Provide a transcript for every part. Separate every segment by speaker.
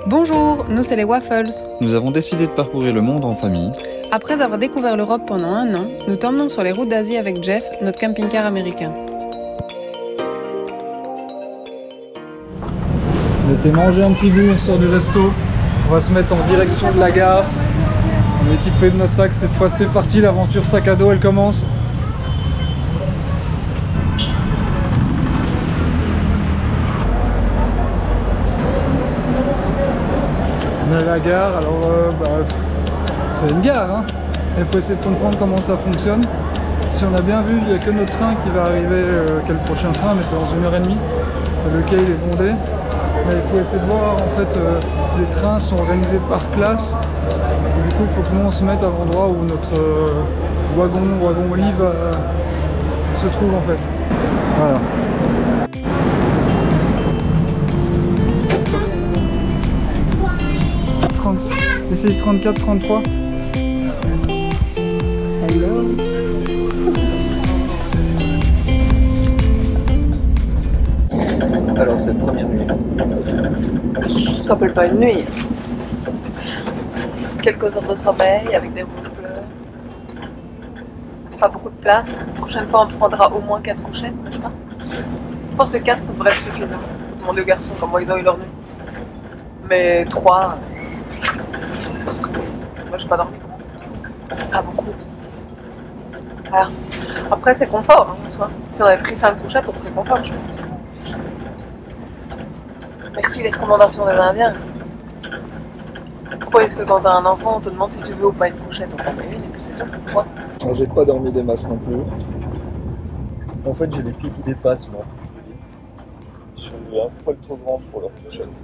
Speaker 1: Bonjour, nous c'est les Waffles.
Speaker 2: Nous avons décidé de parcourir le monde en famille.
Speaker 1: Après avoir découvert l'Europe pendant 1 an, nous t'emmenons sur les routes d'Asie avec Jeff, notre camping-car américain.
Speaker 3: On était manger un petit bout, on sort du resto. On va se mettre en direction de la gare. On est équipé de nos sacs, cette fois c'est parti, l'aventure sac à dos elle commence. On est à la gare, alors c'est une gare, hein. Il faut essayer de comprendre comment ça fonctionne. Si on a bien vu, il n'y a que notre train qui va arriver, quel prochain train, mais c'est dans 1h30. Le quai il est bondé. Mais il faut essayer de voir, en fait, les trains sont organisés par classe. Et du coup, il faut que nous on se mette à l'endroit où notre wagon olive se trouve en fait. Voilà. Essayez 34, 33. Hello.
Speaker 2: Alors cette première nuit.
Speaker 4: Ça s'appelle pas une nuit. Quelques heures de sommeil avec des roues bleues. Pas beaucoup de place. La prochaine fois on prendra au moins 4 couchettes, n'est-ce pas? Je pense que 4 ça devrait être suffisant. Mon 2 garçons comme moi ils ont eu leur nuit. Mais 3, c'est trop. Moi j'ai pas dormi. Pas beaucoup. Voilà. Après c'est confort hein, en soi. Si on avait pris 5 couchettes on serait confort je pense. Merci les recommandations des Indiens. Pourquoi est-ce que quand t'as un enfant on te demande si tu veux ou pas une couchette? On t'en met une et puis c'est tout. Pourquoi?
Speaker 3: J'ai pas dormi des masses non plus. En fait j'ai les pieds qui dépassent moi. Je suis un poil trop grand pour leur couchette.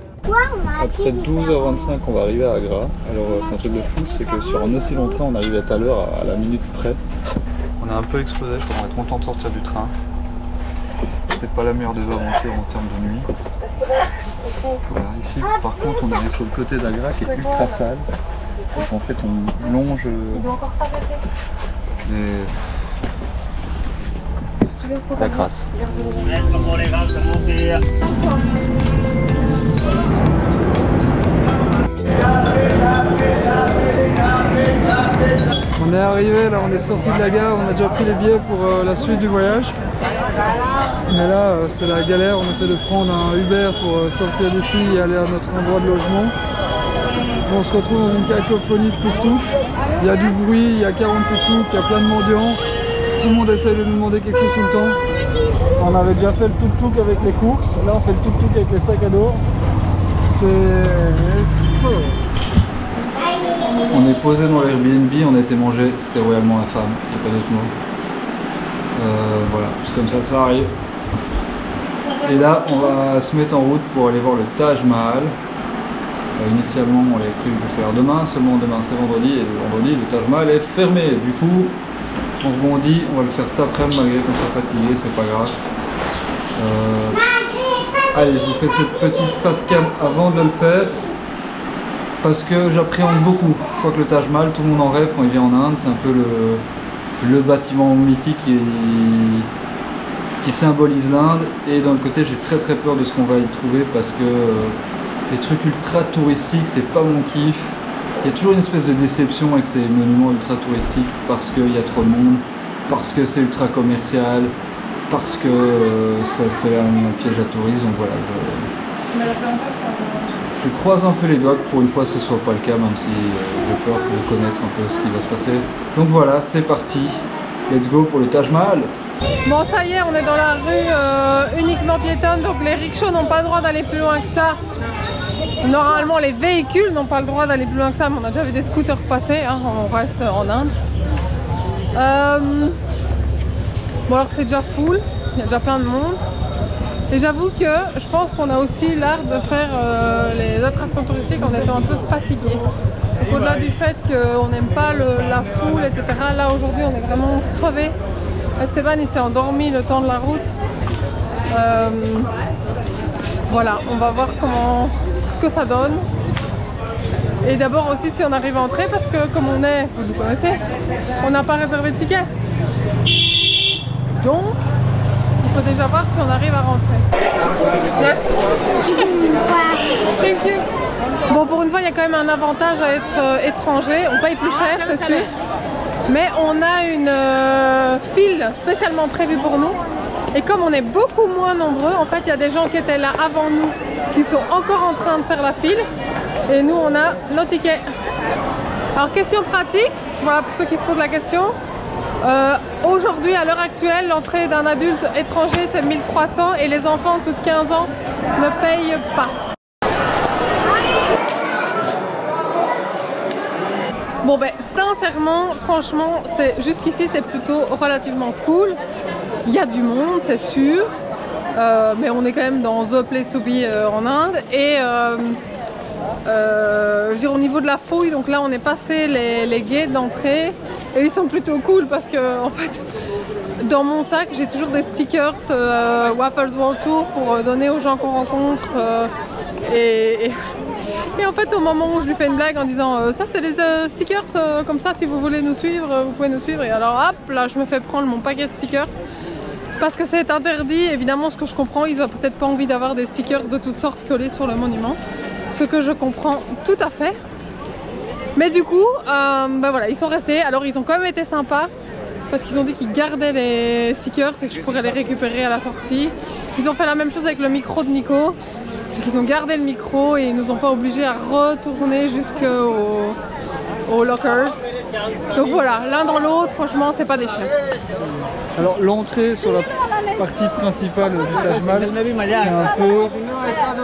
Speaker 3: Après 12h25 on va arriver à Agra. Alors c'est un truc de fou, c'est que sur un aussi long train on arrive à l'heure à la minute près. On a un peu explosé, je crois qu'on est content de sortir du train. C'est pas la meilleure des aventures en termes de nuit. Voilà, ici par contre on arrive sur le côté d'Agra qui est ultra sale. Donc en fait on longe la crasse. On est arrivé, là on est sorti de la gare, on a déjà pris les billets pour la suite du voyage. Mais là c'est la galère, on essaie de prendre un Uber pour sortir d'ici et aller à notre endroit de logement. On se retrouve dans une cacophonie de tuk-tuk. Il y a du bruit, il y a 40 tuk-tuk, il y a plein de mendiants. Tout le monde essaie de nous demander quelque chose tout le temps. On avait déjà fait le tuk-tuk avec les courses, là on fait le tuk-tuk avec les sacs à dos. C'est faux. On est posé dans l'Airbnb, on a été mangé, c'était royalement infâme, il n'y a pas d'autre mot. Voilà, juste comme ça arrive. Et là, on va se mettre en route pour aller voir le Taj Mahal. Initialement, on avait prévu de faire demain, seulement demain c'est vendredi, et le vendredi, le Taj Mahal est fermé. Du coup, on rebondit, on va le faire cet après-midi malgré qu'on soit fatigué, c'est pas grave. Allez, je vous fais cette petite face cam avant de le faire. Parce que j'appréhende beaucoup. Je crois que le Taj Mahal, tout le monde en rêve quand il vient en Inde. C'est un peu le bâtiment mythique qui symbolise l'Inde. Et d'un côté, j'ai très peur de ce qu'on va y trouver parce que les trucs ultra touristiques, c'est pas mon kiff. Il y a toujours une espèce de déception avec ces monuments ultra touristiques parce qu'il y a trop de monde, parce que c'est ultra commercial, parce que c'est un piège à touristes. Donc voilà. Je croise un peu les doigts que pour une fois ce soit pas le cas, même si j'ai peur de connaître un peu ce qui va se passer. Donc voilà, c'est parti. Let's go pour le Taj Mahal.
Speaker 1: Bon ça y est, on est dans la rue uniquement piétonne, donc les rickshaws n'ont pas le droit d'aller plus loin que ça. Normalement les véhicules n'ont pas le droit d'aller plus loin que ça, mais on a déjà vu des scooters passer, hein, on reste en Inde. Bon alors c'est déjà full, il y a déjà plein de monde. Et j'avoue que je pense qu'on a aussi l'art de faire les attractions touristiques en étant un peu fatigué. Au-delà du fait qu'on n'aime pas la foule, etc. Là aujourd'hui on est vraiment crevé. Esteban il s'est endormi le temps de la route. Voilà, on va voir ce que ça donne. Et d'abord aussi si on arrive à entrer parce que comme on est, vous nous connaissez, on n'a pas réservé de ticket. Donc il faut déjà voir si on arrive à rentrer. Yes. Thank you. Bon, pour une fois, il y a quand même un avantage à être étranger. On paye plus cher, c'est sûr. Mais on a une file spécialement prévue pour nous. Et comme on est beaucoup moins nombreux, en fait, il y a des gens qui étaient là avant nous, qui sont encore en train de faire la file. Et nous, on a nos tickets. Alors, question pratique, voilà pour ceux qui se posent la question. Aujourd'hui, à l'heure actuelle, l'entrée d'un adulte étranger, c'est 1300 et les enfants en dessous de 15 ans ne payent pas. Bon ben sincèrement, franchement, jusqu'ici c'est plutôt relativement cool. Il y a du monde, c'est sûr, mais on est quand même dans the place to be en Inde. Et je veux dire, au niveau de la fouille, donc là on est passé les gates d'entrée et ils sont plutôt cool parce que en fait dans mon sac j'ai toujours des stickers Waffles World Tour pour donner aux gens qu'on rencontre et en fait au moment où je lui fais une blague en disant ça c'est les stickers comme ça si vous voulez nous suivre vous pouvez nous suivre, et alors hop là je me fais prendre mon paquet de stickers parce que c'est interdit. Évidemment, ce que je comprends, ils ont peut-être pas envie d'avoir des stickers de toutes sortes collés sur le monument, ce que je comprends tout à fait. Mais du coup ben voilà, ils sont restés. Alors ils ont quand même été sympas parce qu'ils ont dit qu'ils gardaient les stickers et que je pourrais les récupérer à la sortie. Ils ont fait la même chose avec le micro de Nico. Donc ils ont gardé le micro et ils nous ont pas obligés à retourner jusqu'aux lockers. Donc voilà, l'un dans l'autre, franchement, c'est pas des chiens.
Speaker 3: Alors l'entrée sur la partie principale du Taj Mahal, c'est un peu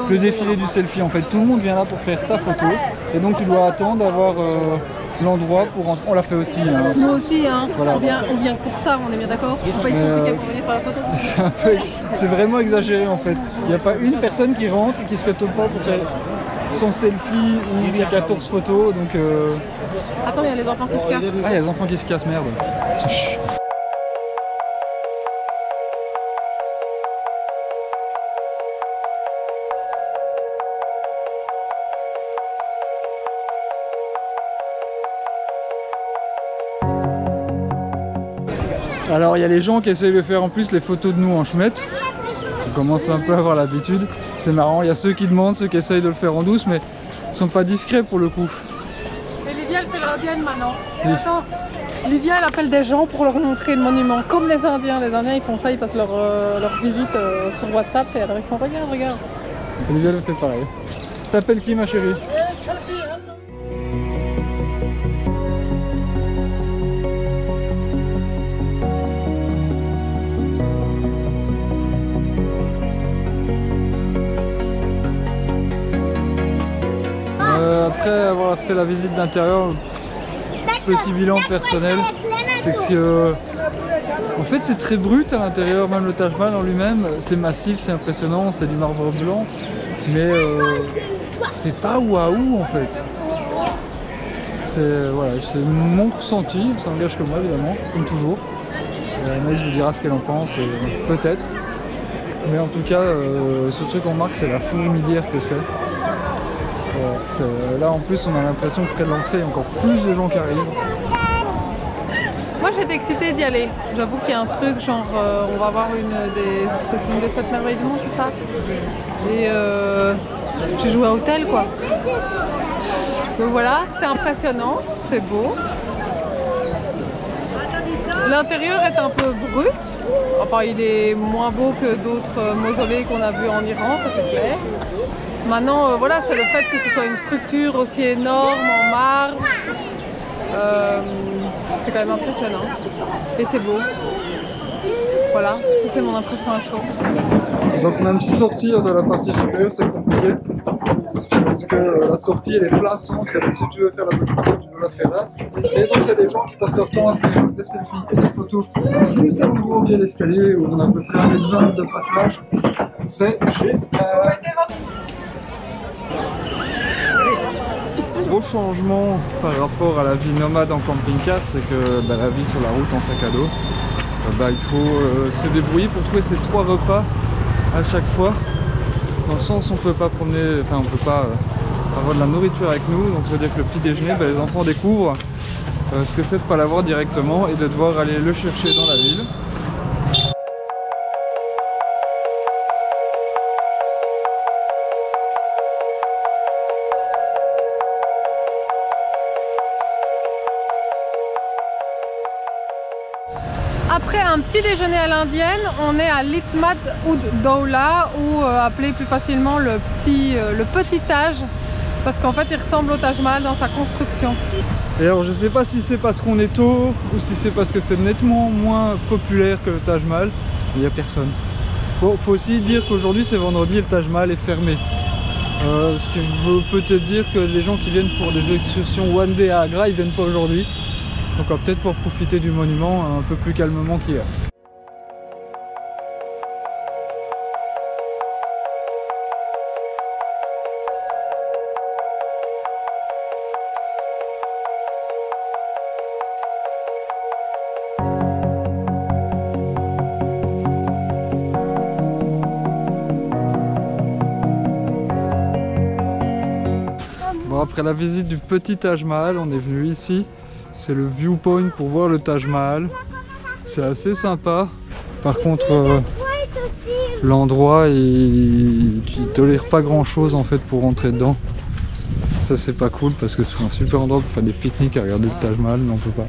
Speaker 3: le défilé du selfie en fait. Tout le monde vient là pour faire sa photo et donc tu dois attendre d'avoir l'endroit pour rentrer. On l'a fait aussi. Hein.
Speaker 1: Nous aussi, hein.
Speaker 3: Voilà.
Speaker 1: On vient que pour ça, on est bien d'accord. On paye son ticket pour venir faire la photo.
Speaker 3: C'est vraiment exagéré en fait. Il n'y a pas une personne qui rentre et qui se retourne pas pour faire son selfie ou les 14 photos. Donc,
Speaker 1: Attends, il y a les enfants qui se cassent.
Speaker 3: Ah, il y a les enfants qui se cassent, merde. Alors il y a les gens qui essayent de faire en plus les photos de nous en chouette. On commence un peu à avoir l'habitude. C'est marrant, il y a ceux qui demandent, ceux qui essayent de le faire en douce, mais ils sont pas discrets pour le coup.
Speaker 1: Et Livia elle fait l'indienne maintenant. Et attends, Livia elle appelle des gens pour leur montrer le monument. Comme les Indiens. Les Indiens ils font ça, ils passent leur visite sur WhatsApp et alors ils font regarde.
Speaker 3: Et Livia elle fait pareil. T'appelles qui ma chérie? Après avoir fait la visite d'intérieur, petit bilan personnel, c'est que en fait c'est très brut à l'intérieur, même le Taj Mahal en lui-même, c'est massif, c'est impressionnant, c'est du marbre blanc, mais c'est pas waouh en fait. C'est voilà, mon ressenti, ça engage que moi évidemment, comme toujours. Anaïs vous dira ce qu'elle en pense, peut-être. Mais en tout cas, ce truc qu'on remarque, c'est la fourmilière que c'est. Là en plus on a l'impression que près de l'entrée il y a encore plus de gens qui arrivent.
Speaker 1: Moi j'étais excitée d'y aller. J'avoue qu'il y a un truc genre on va voir une des 7 merveilles du monde, c'est ça. Et j'ai joué à hôtel quoi. Donc voilà, c'est impressionnant, c'est beau. L'intérieur est un peu brut. Enfin il est moins beau que d'autres mausolées qu'on a vus en Iran, ça c'est clair. Maintenant, voilà, c'est le fait que ce soit une structure aussi énorme en marbre. C'est quand même impressionnant. Et c'est beau. Voilà, ça c'est mon impression à chaud.
Speaker 3: Donc même sortir de la partie supérieure, c'est compliqué. Parce que la sortie, elle est plein centre. Donc si tu veux faire la bonne photo, tu dois la faire là. Et donc il y a des gens qui passent leur temps à faire des selfies et des photos juste à l'endroit où il y a l'escalier, où on a à peu près 1,20 m de passage. C'est génial. Gros changement par rapport à la vie nomade en camping-car, c'est que la vie sur la route en sac à dos, il faut se débrouiller pour trouver ces 3 repas à chaque fois. Dans le sens où on peut pas promener, on peut pas avoir de la nourriture avec nous, donc ça veut dire que le petit déjeuner, les enfants découvrent ce que c'est de pas l'avoir directement et de devoir aller le chercher dans la ville.
Speaker 1: Après un petit déjeuner à l'indienne, on est à Litmat Ud Dawla, ou appelé plus facilement le petit Taj, parce qu'en fait il ressemble au Taj Mahal dans sa construction.
Speaker 3: Et alors je sais pas si c'est parce qu'on est tôt ou si c'est parce que c'est nettement moins populaire que le Taj Mahal, mais il n'y a personne. Bon, faut aussi dire qu'aujourd'hui c'est vendredi et le Taj Mahal est fermé. Ce qui veut peut-être dire que les gens qui viennent pour des excursions one day à Agra, ils viennent pas aujourd'hui. Donc peut-être pour profiter du monument un peu plus calmement qu'hier. Bon, après la visite du petit Taj Mahal, on est venu ici. C'est le viewpoint pour voir le Taj Mahal. C'est assez sympa. Par contre, l'endroit il tolère pas grand chose en fait pour rentrer dedans. Ça c'est pas cool parce que c'est un super endroit pour faire des pique-niques et regarder le Taj Mahal, mais on peut pas.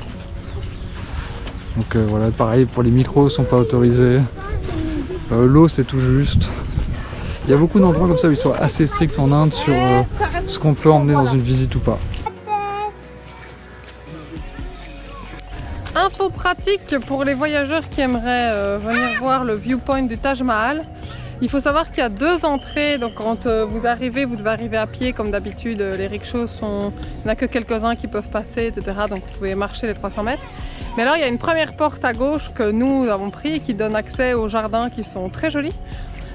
Speaker 3: Donc voilà, pareil pour les micros sont pas autorisés. L'eau c'est tout juste. Il y a beaucoup d'endroits comme ça où ils sont assez stricts en Inde sur ce qu'on peut emmener dans une visite ou pas.
Speaker 1: Info pratique pour les voyageurs qui aimeraient venir voir le viewpoint du Taj Mahal. Il faut savoir qu'il y a 2 entrées, donc quand vous arrivez, vous devez arriver à pied comme d'habitude. Les rickshaws il n'y en a que quelques-uns qui peuvent passer, etc. Donc vous pouvez marcher les 300 mètres. Mais alors il y a une première porte à gauche que nous avons pris qui donne accès aux jardins qui sont très jolis.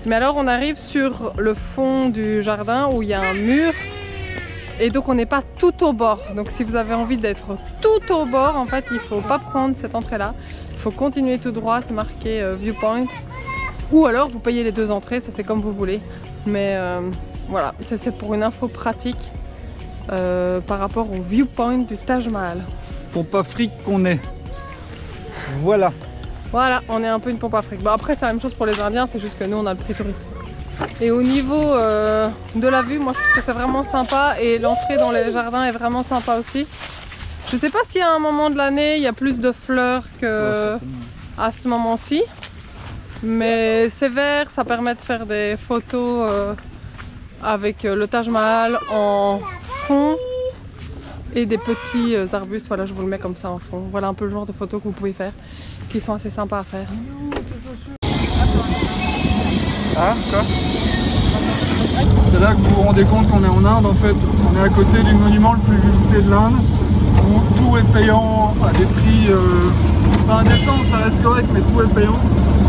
Speaker 1: Mais alors on arrive sur le fond du jardin où il y a un mur. Et donc on n'est pas tout au bord, donc si vous avez envie d'être tout au bord, en fait il ne faut pas prendre cette entrée là, il faut continuer tout droit, c'est marqué viewpoint, ou alors vous payez les 2 entrées, ça c'est comme vous voulez, mais voilà, ça c'est pour une info pratique par rapport au viewpoint du Taj Mahal.
Speaker 3: Pompe à fric qu'on est, voilà.
Speaker 1: Voilà, on est un peu une pompe à fric. Bon, après c'est la même chose pour les Indiens, c'est juste que nous on a le prix touristique. Et au niveau de la vue, moi je trouve que c'est vraiment sympa et l'entrée dans les jardins est vraiment sympa aussi. Je sais pas si à un moment de l'année il y a plus de fleurs que à ce moment-ci, mais c'est vert, ça permet de faire des photos avec le Taj Mahal en fond et des petits arbustes. Voilà, je vous le mets comme ça en fond. Voilà un peu le genre de photos que vous pouvez faire qui sont assez sympas à faire.
Speaker 3: Ah, quoi? C'est là que vous vous rendez compte qu'on est en Inde en fait. On est à côté du monument le plus visité de l'Inde, où tout est payant à des prix pas indécents, ça reste correct, mais tout est payant.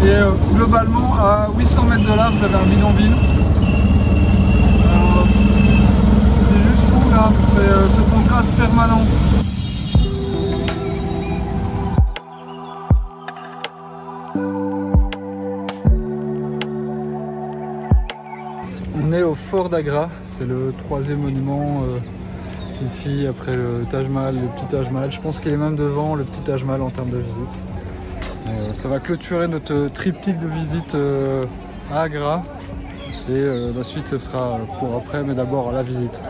Speaker 3: Et globalement, à 800 mètres de là, vous avez un bidonville. C'est juste fou là, c'est ce contraste permanent. On est au fort d'Agra, c'est le 3e monument ici après le Taj Mahal, le petit Taj Mahal. Je pense qu'il est même devant le petit Taj Mahal en termes de visite. Ça va clôturer notre triptyque de visite à Agra et la suite ce sera pour après, mais d'abord la visite.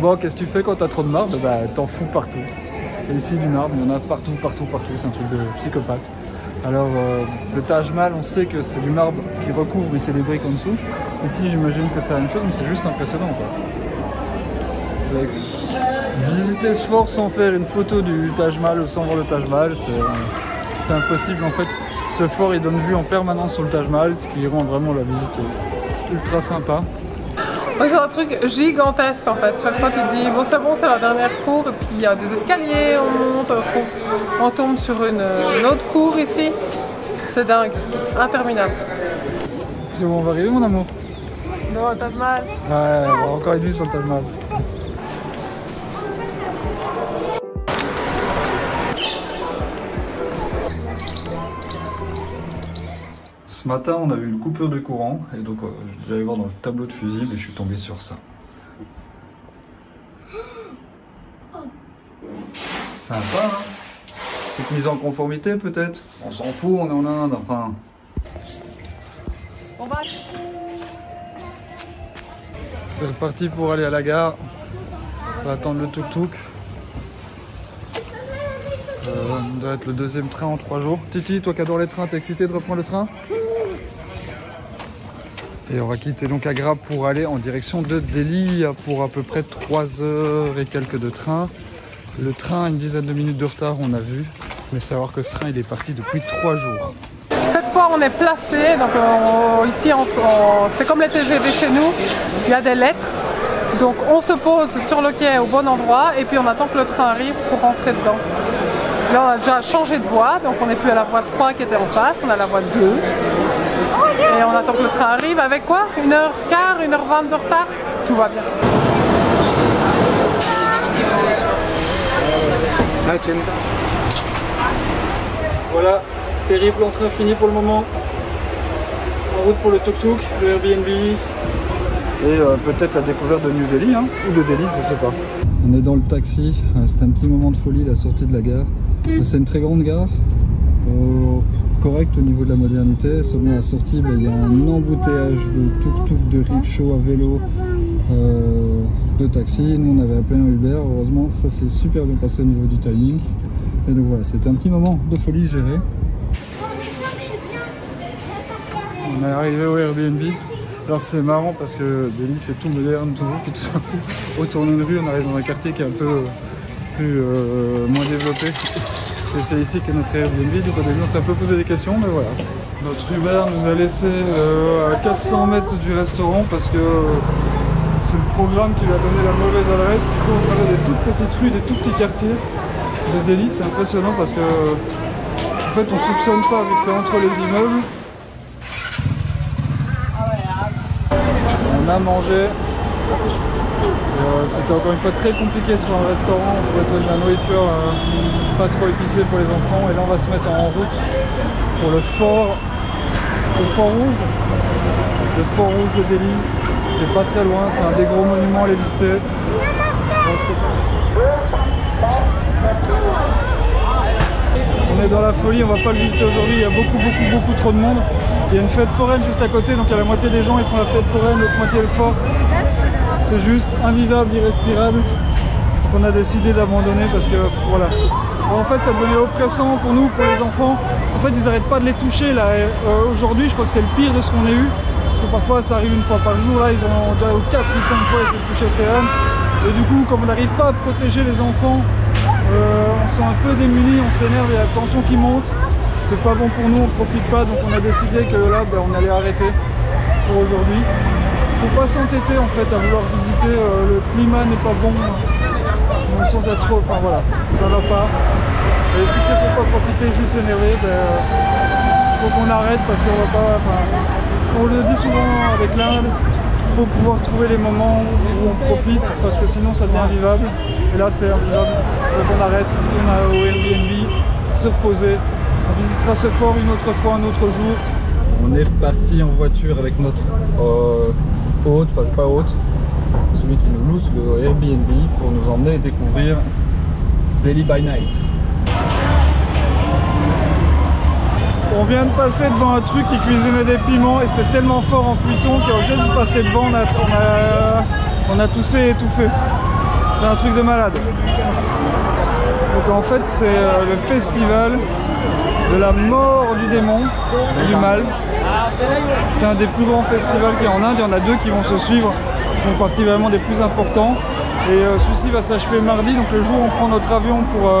Speaker 3: Bon, qu'est-ce que tu fais quand t'as trop de marbre? Bah, t'en fous partout. Et ici, du marbre, il y en a partout, partout, partout. C'est un truc de psychopathe. Alors, le Taj Mahal, on sait que c'est du marbre qui recouvre, mais c'est des briques en dessous. Ici, j'imagine que c'est la même chose, mais c'est juste impressionnant, quoi. Vous avez visité ce fort sans faire une photo du Taj Mahal ou sans voir le Taj Mahal, c'est impossible. En fait, ce fort, il donne vue en permanence sur le Taj Mahal, ce qui rend vraiment la visite ultra sympa.
Speaker 1: C'est un truc gigantesque en fait. Chaque fois tu te dis bon c'est bon, c'est la dernière cour et puis il y a des escaliers, on monte, on tombe sur une autre cour ici. C'est dingue, interminable.
Speaker 3: C'est où on va arriver mon amour?
Speaker 1: Non, Taj Mahal.
Speaker 3: Ouais, on va encore une vue sur le Taj Mahal. matin, on a eu une coupure de courant et donc je vais aller voir dans le tableau de fusible et je suis tombé sur ça. Sympa, hein? Petite mise en conformité peut-être? On s'en fout, on est en Inde, enfin.
Speaker 1: On va...
Speaker 3: C'est reparti pour aller à la gare. On va attendre le tuk-tuk. Ça doit être le deuxième train en 3 jours. Titi, toi qui adore les trains, t'es excité de reprendre le train? Et on va quitter donc Agra pour aller en direction de Delhi pour à peu près 3 heures et quelques de train. Le train a une dizaine de minutes de retard, on a vu. Mais savoir que ce train il est parti depuis 3 jours.
Speaker 1: Cette fois on est placé, donc ici c'est comme les TGV chez nous, il y a des lettres. Donc on se pose sur le quai au bon endroit et puis on attend que le train arrive pour rentrer dedans. Là on a déjà changé de voie, donc on n'est plus à la voie 3 qui était en face, on a la voie 2. Et on attend que le train arrive avec quoi? 1h15, 1h20 de retard? Tout va bien.
Speaker 3: Voilà, périple en train fini pour le moment. En route pour le tuk-tuk, le Airbnb. Et peut-être la découverte de New Delhi, hein, ou de Delhi, je sais pas. On est dans le taxi, c'est un petit moment de folie la sortie de la gare. C'est une très grande gare, correcte au niveau de la modernité. Seulement à la sortie, il y a un embouteillage de tuk-tuk, de rickshaw à vélo, de taxi. Nous on avait appelé un Uber, heureusement ça s'est super bien passé au niveau du timing. Et donc voilà, c'était un petit moment de folie géré. On est arrivé au Airbnb. Alors c'est marrant parce que Delhi c'est tout moderne, tout beau, puis tout d'un coup, au tournant de rue, on arrive dans un quartier qui est un peu plus moins développé. Et c'est ici qu'est notre Airbnb, donc au début on s'est un peu posé des questions, mais voilà. Notre Uber nous a laissé à 400 mètres du restaurant parce que c'est le programme qui lui a donné la mauvaise adresse. Du coup on traverse des toutes petites rues, des tout petits quartiers de Delhi, c'est impressionnant parce que en fait on soupçonne pas vu que c'est entre les immeubles. On a mangé. C'était encore une fois très compliqué de trouver un restaurant. On pouvait trouver de la nourriture pas trop épicée pour les enfants. Et là on va se mettre en route pour le fort rouge. Le fort rouge de Delhi. Qui est pas très loin, c'est un des gros monuments à les visiter. On est dans la folie, on va pas le visiter aujourd'hui, il y a beaucoup trop de monde. Il y a une fête foraine juste à côté, donc il y a la moitié des gens ils font la fête foraine, l'autre moitié le fort. C'est juste invivable, irrespirable. Donc on a décidé d'abandonner parce que voilà. En fait ça devenait oppressant pour nous, pour les enfants. En fait ils n'arrêtent pas de les toucher là. Aujourd'hui je crois que c'est le pire de ce qu'on ait eu. Parce que parfois ça arrive une fois par jour, là ils ont déjà 4 ou 5 fois essayé de toucher Stéphane. Et du coup comme on n'arrive pas à protéger les enfants, on se sent un peu démunis, on s'énerve, il y a la tension qui monte. C'est pas bon pour nous, on profite pas, donc on a décidé que là on allait arrêter pour aujourd'hui. Faut pas s'entêter en fait à vouloir visiter, le climat n'est pas bon, sans être trop, enfin voilà, ça va pas. Et si c'est pour pas profiter, juste s'énerver, faut qu'on arrête parce qu'on va pas, on le dit souvent avec l'Inde, il faut pouvoir trouver les moments où on profite parce que sinon ça devient invivable. Et là c'est invivable, donc on arrête, on a au Airbnb, se reposer. On visitera ce fort une autre fois, un autre jour. On est parti en voiture avec notre hôte, enfin pas hôte, celui qui nous loue le Airbnb pour nous emmener découvrir Delhi by Night. On vient de passer devant un truc qui cuisinait des piments et c'est tellement fort en cuisson qu'au lieu de passer devant, on a toussé et étouffé. C'est un truc de malade. Donc en fait c'est le festival de la mort du démon, du mal. C'est un des plus grands festivals qu'il y a en Inde, il y en a 2 qui vont se suivre, qui font partie vraiment des plus importants. Et celui-ci va s'achever mardi, donc le jour où on prend notre avion pour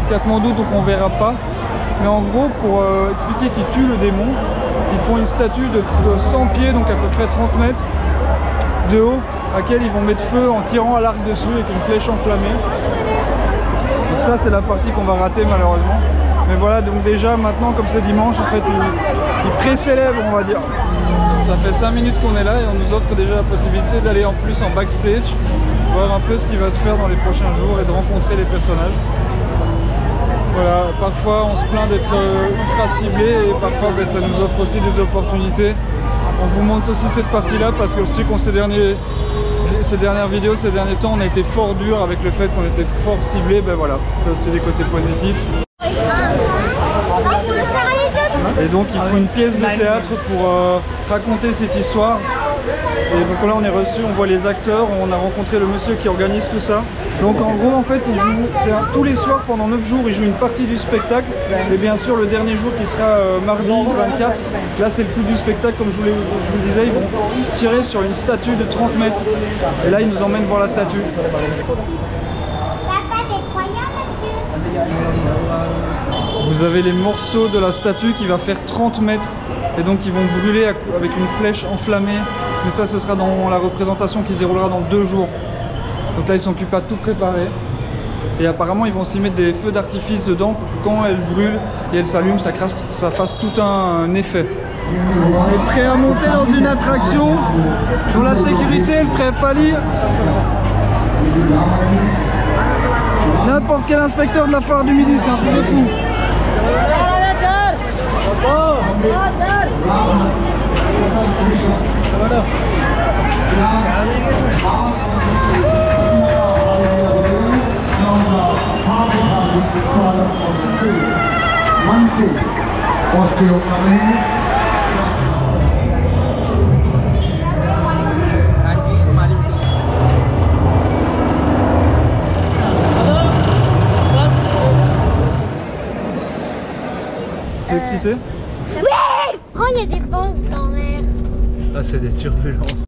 Speaker 3: Katmandou, donc on verra pas. Mais en gros, pour expliquer qui tue le démon, ils font une statue de 100 pieds, donc à peu près 30 mètres de haut, à laquelle ils vont mettre feu en tirant à l'arc dessus avec une flèche enflammée. Donc ça c'est la partie qu'on va rater malheureusement. Mais voilà, donc déjà maintenant comme c'est dimanche, en fait ils pré-célèbrent on va dire. Ça fait 5 minutes qu'on est là et on nous offre déjà la possibilité d'aller en plus en backstage, voir un peu ce qui va se faire dans les prochains jours et de rencontrer les personnages. Voilà, parfois on se plaint d'être ultra ciblé et parfois ben, ça nous offre aussi des opportunités. On vous montre aussi cette partie-là parce que aussi qu'on ces dernières vidéos, ces derniers temps, on a été fort dur avec le fait qu'on était fort ciblé. Ben voilà, ça c'est des côtés positifs. Et donc il faut une pièce de théâtre pour raconter cette histoire. Et donc là on est reçu, on voit les acteurs, on a rencontré le monsieur qui organise tout ça. Donc en gros en fait tous les soirs pendant 9 jours ils jouent une partie du spectacle. Et bien sûr le dernier jour qui sera mardi 24, là c'est le coup du spectacle comme je vous le disais, ils vont tirer sur une statue de 30 mètres. Et là ils nous emmènent voir la statue. Vous avez les morceaux de la statue qui va faire 30 mètres et donc ils vont brûler avec une flèche enflammée. Mais ça ce sera dans la représentation qui se déroulera dans 2 jours. Donc là ils sont occupés à tout préparer. Et apparemment ils vont aussi mettre des feux d'artifice dedans pour que quand elles brûlent et elles s'allument, ça fasse tout un effet. On est prêt à monter dans une attraction dont la sécurité elle ferait pâlir n'importe quel inspecteur de la foire du Midi, c'est un truc de fou. Voilà. T'es excité?
Speaker 5: Oui! Quand il y a des bosses dans l'air.
Speaker 3: Là c'est des turbulences.